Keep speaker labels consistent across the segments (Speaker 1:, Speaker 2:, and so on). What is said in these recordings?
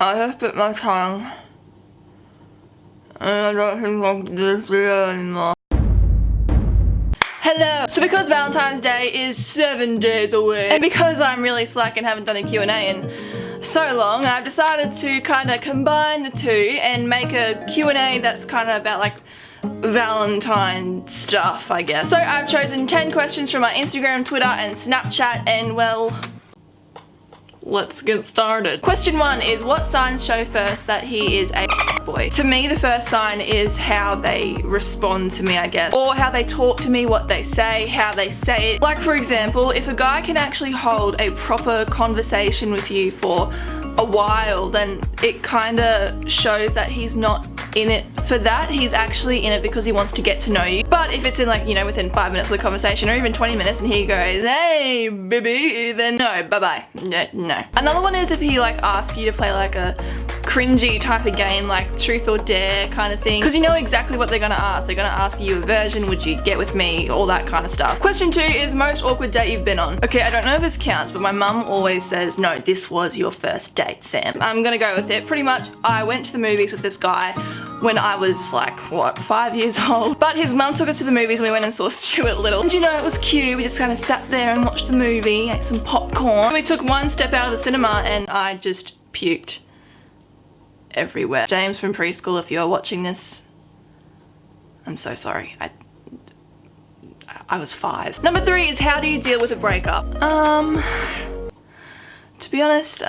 Speaker 1: I have bit my tongue. And I don't think I can do this video anymore. Hello! So because Valentine's Day is 7 days away, and because I'm really slack and haven't done a Q&A in so long, I've decided to kind of combine the two and make a Q&A that's kind of about like Valentine stuff, I guess. So I've chosen 10 questions from my Instagram, Twitter and Snapchat, and well, let's get started. Question 1 is, what signs show first that he is a boy? To me, the first sign is how they respond to me, I guess. Or how they talk to me, what they say, how they say it. Like for example, if a guy can actually hold a proper conversation with you for a while, then it kinda shows that he's not in it for that. He's actually in it because he wants to get to know you. But if it's in like, you know, within 5 minutes of the conversation or even 20 minutes and he goes, hey baby, then no, bye-bye. No. Another one is if he like asks you to play like a cringy type of game, like truth or dare kind of thing, because you know exactly what they're gonna ask. They're gonna ask you a version, would you get with me, all that kind of stuff. Question 2 is most awkward date you've been on. Okay, I don't know if this counts, but my mum always says, no, this was your first date, Sam. I'm gonna go with it. Pretty much, I went to the movies with this guy when I was like, what, 5 years old? But his mum took us to the movies and we went and saw Stuart Little. And you know, it was cute. We just kind of sat there and watched the movie, ate some popcorn. We took one step out of the cinema and I just puked everywhere. James from preschool, if you're watching this, I'm so sorry. I was 5. Number 3 is, how do you deal with a breakup? To be honest,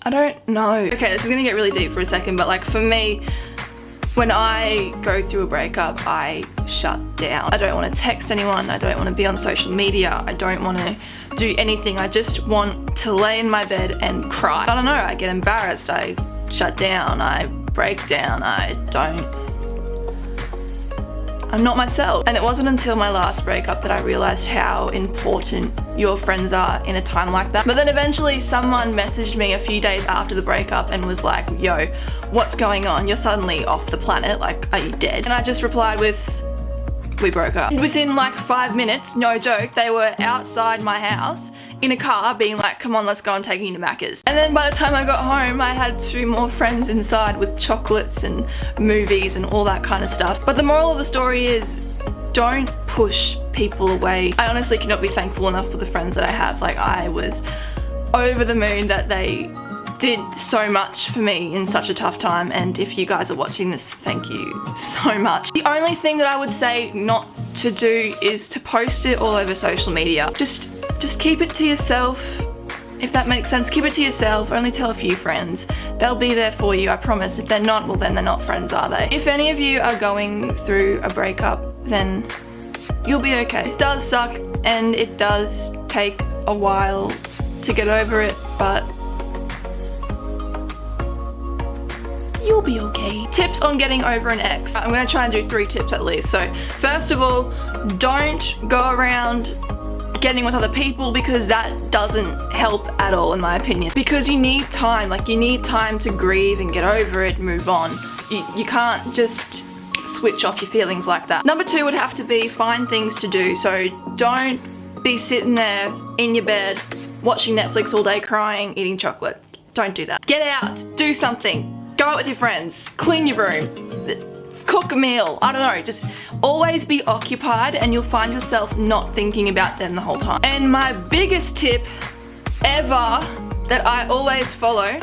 Speaker 1: I don't know. Okay, this is gonna get really deep for a second, but like for me, when I go through a breakup, I shut down. I don't want to text anyone, I don't want to be on social media, I don't want to do anything. I just want to lay in my bed and cry. I don't know, I get embarrassed, I shut down, I break down, I'm not myself. And it wasn't until my last breakup that I realized how important your friends are in a time like that. But then eventually someone messaged me a few days after the breakup and was like, yo, what's going on? You're suddenly off the planet, like, are you dead? And I just replied with, we broke up. And within like 5 minutes, no joke, they were outside my house in a car being like, come on, let's go, I'm taking you to Macca's. And then by the time I got home, I had 2 more friends inside with chocolates and movies and all that kind of stuff. But the moral of the story is, don't push people away. I honestly cannot be thankful enough for the friends that I have. Like, I was over the moon that they did so much for me in such a tough time, and if you guys are watching this, thank you so much. The only thing that I would say not to do is to post it all over social media. Just keep it to yourself, if that makes sense. Keep it to yourself, only tell a few friends. They'll be there for you, I promise. If they're not, well then they're not friends, are they? If any of you are going through a breakup, then you'll be okay. It does suck and it does take a while to get over it, but you'll be okay. Tips on getting over an ex. I'm gonna try and do 3 tips at least. So first of all, don't go around getting with other people, because that doesn't help at all in my opinion. Because you need time, like you need time to grieve and get over it and move on. You can't just switch off your feelings like that. Number 2 would have to be find things to do. So don't be sitting there in your bed watching Netflix all day crying, eating chocolate. Don't do that. Get out, do something. Go out with your friends, clean your room, cook a meal, I don't know, just always be occupied and you'll find yourself not thinking about them the whole time. And my biggest tip ever that I always follow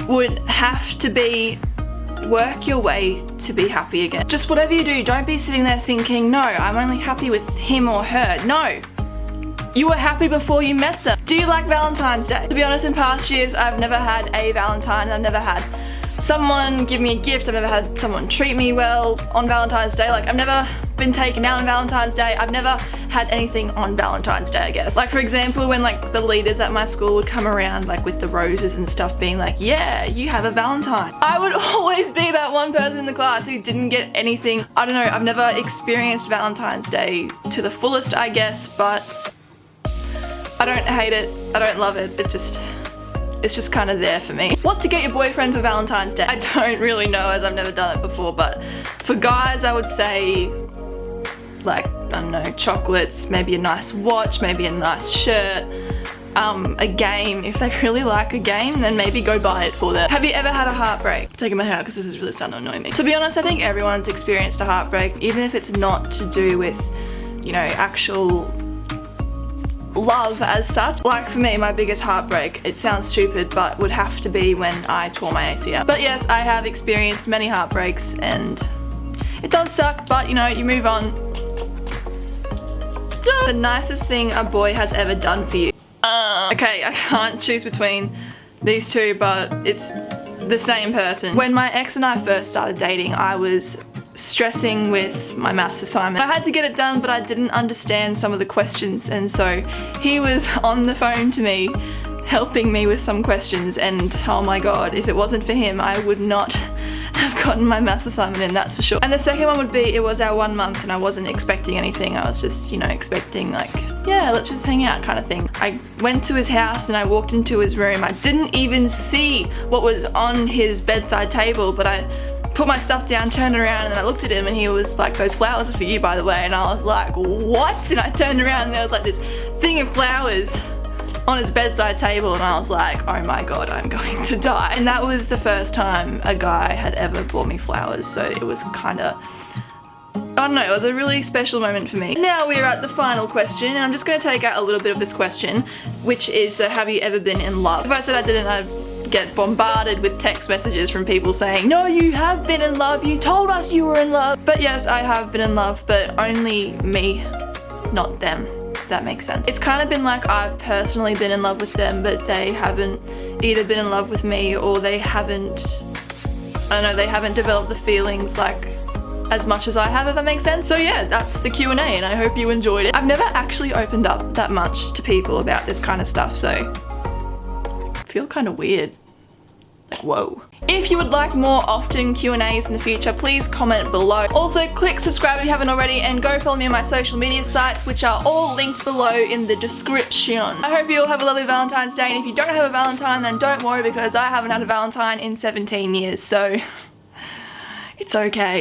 Speaker 1: would have to be, work your way to be happy again. Just whatever you do, don't be sitting there thinking, no, I'm only happy with him or her. No. You were happy before you met them. Do you like Valentine's Day? To be honest, in past years, I've never had a Valentine. I've never had someone give me a gift. I've never had someone treat me well on Valentine's Day. Like, I've never been taken out on Valentine's Day. I've never had anything on Valentine's Day, I guess. Like, for example, when like the leaders at my school would come around like with the roses and stuff, being like, yeah, you have a Valentine. I would always be that one person in the class who didn't get anything. I don't know, I've never experienced Valentine's Day to the fullest, I guess, but I don't hate it, I don't love it, it's just kind of there for me. What to get your boyfriend for Valentine's Day? I don't really know, as I've never done it before, but for guys I would say, like, I don't know, chocolates, maybe a nice watch, maybe a nice shirt, a game. If they really like a game, then maybe go buy it for them. Have you ever had a heartbreak? I'm taking my hair out because this is really starting to annoy me. To be honest, I think everyone's experienced a heartbreak, even if it's not to do with, you know, actual love as such. Like for me, my biggest heartbreak, it sounds stupid, but would have to be when I tore my ACL. But yes, I have experienced many heartbreaks and it does suck, but you know, you move on. The nicest thing a boy has ever done for you. Okay, I can't choose between these two, but it's the same person. When my ex and I first started dating, I was stressing with my maths assignment. I had to get it done, but I didn't understand some of the questions, and so he was on the phone to me helping me with some questions, and oh my god, if it wasn't for him, I would not have gotten my maths assignment in, that's for sure. And the second one would be, it was our 1 month and I wasn't expecting anything. I was just, you know, expecting like, yeah, let's just hang out kind of thing. I went to his house and I walked into his room. I didn't even see what was on his bedside table, but I put my stuff down, turned around, and then I looked at him and he was like, those flowers are for you, by the way. And I was like, what? And I turned around and there was like this thing of flowers on his bedside table, and I was like, oh my god, I'm going to die. And that was the first time a guy had ever bought me flowers, so it was kind of, I don't know, it was a really special moment for me. Now we're at the final question, and I'm just going to take out a little bit of this question, which is, have you ever been in love? If I said I didn't, I'd get bombarded with text messages from people saying, no, you have been in love, you told us you were in love. But yes, I have been in love, but only me, not them. That makes sense. It's kind of been like I've personally been in love with them, but they haven't either been in love with me, or they haven't, I don't know, they haven't developed the feelings like as much as I have, if that makes sense. So yeah, that's the Q&A, and I hope you enjoyed it. I've never actually opened up that much to people about this kind of stuff, so I feel kind of weird. Like, whoa. If you would like more often Q&As in the future, please comment below. Also, click subscribe if you haven't already, and go follow me on my social media sites, which are all linked below in the description. I hope you all have a lovely Valentine's Day, and if you don't have a Valentine, then don't worry, because I haven't had a Valentine in 17 years, so it's okay.